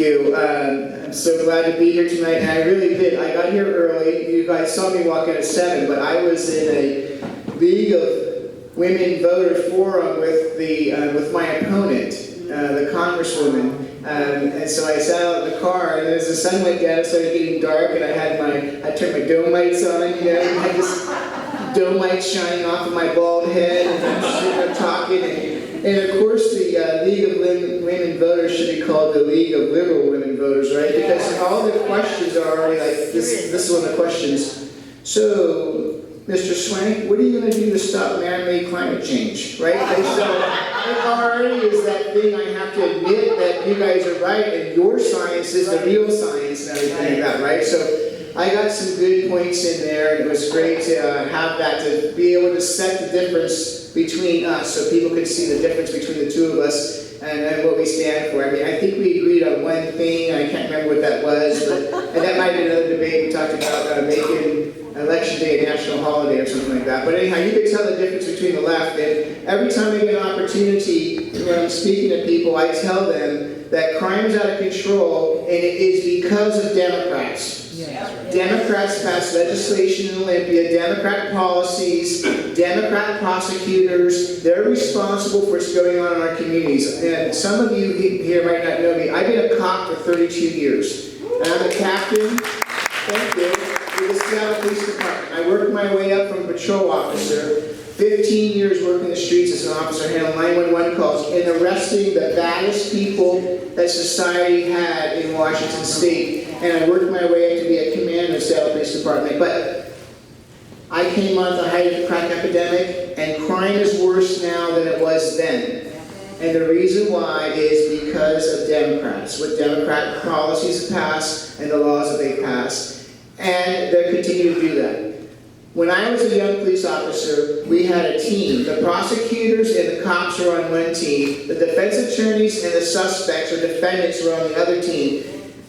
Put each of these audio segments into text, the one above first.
you. I'm so glad to be here tonight, and I really did. I got here early. You guys saw me walk in at 7, but I was in a League of Women Voters forum with my opponent, the Congresswoman. And so I sat out in the car, and as the sun went down, it started getting dark, and I turned my dome lights on, and I had this dome light shining off of my bald head, and I'm sitting there talking, and of course the League of Women Voters should be called the League of Liberal Women Voters, right? Because all the questions are already like, this is one of the questions. So, Mr. Swank, what are you going to do to stop man-made climate change, right? And so it already is that thing I have to admit that you guys are right, and your science is the real science and everything like that, right? So I got some good points in there, and it was great to have that, to be able to set the difference between us so people could see the difference between the two of us and what we stand for. I mean, I think we agreed on one thing, I can't remember what that was, and that might be another debate. We talked about making Election Day a national holiday or something like that. But anyhow, you can tell the difference between the left, and every time I get an opportunity when I'm speaking to people, I tell them that crime is out of control, and it is because of Democrats. Democrats pass legislation in Olympia, Democrat policies, Democrat prosecutors, they're responsible for what's going on in our communities. And some of you here might not know me. I've been a cop for 32 years. And I'm a captain, thank you, with the Seattle Police Department. I worked my way up from patrol officer, 15 years working the streets as an officer, handling 911 calls, and arresting the baddest people that society had in Washington State. And I worked my way up to be a commander in the Seattle Police Department. But I came on the height of the crack epidemic, and crime is worse now than it was then. And the reason why is because of Democrats, what Democrat policies have passed and the laws that they've passed. And they'll continue to do that. When I was a young police officer, we had a team. The prosecutors and the cops were on one team. The defense attorneys and the suspects or defendants were on the other team.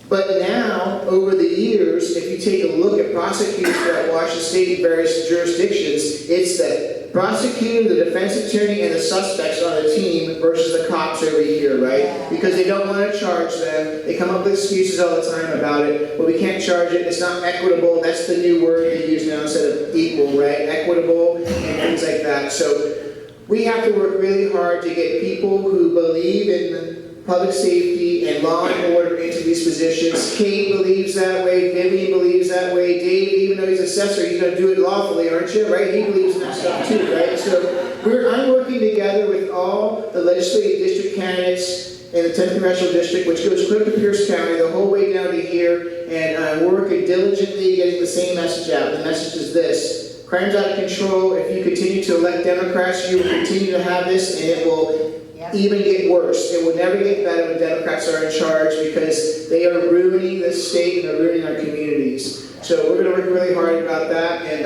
But now, over the years, if you take a look at prosecutors throughout Washington State in various jurisdictions, it's the prosecutor, the defense attorney, and the suspects on the team versus the cops over here, right? Because they don't want to charge them. They come up with excuses all the time about it. Well, we can't charge it. It's not equitable. That's the new word they use now instead of equal, right? Equitable and things like that. So we have to work really hard to get people who believe in public safety and law and order into these positions. Kate believes that way, Vivian believes that way, Dave, even though he's assessor, he's going to do it lawfully, aren't you? Right? He believes in that stuff too, right? So I'm working together with all the legislative district candidates in the 10th Congressional District, which goes clear to Pierce County, the whole way down to here, and we're working diligently getting the same message out. The message is this: crime's out of control. If you continue to elect Democrats, you will continue to have this, and it will even get worse. It will never get better when Democrats are in charge, because they are ruining the state and they're ruining our communities. So we're going to work really hard about that, and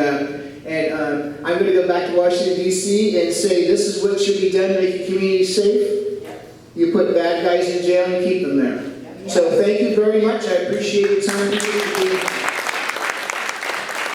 I'm going to go back to Washington, D.C. and say this is what should be done to make your community safe. You put bad guys in jail and keep them there. So thank you very much. I appreciate your time.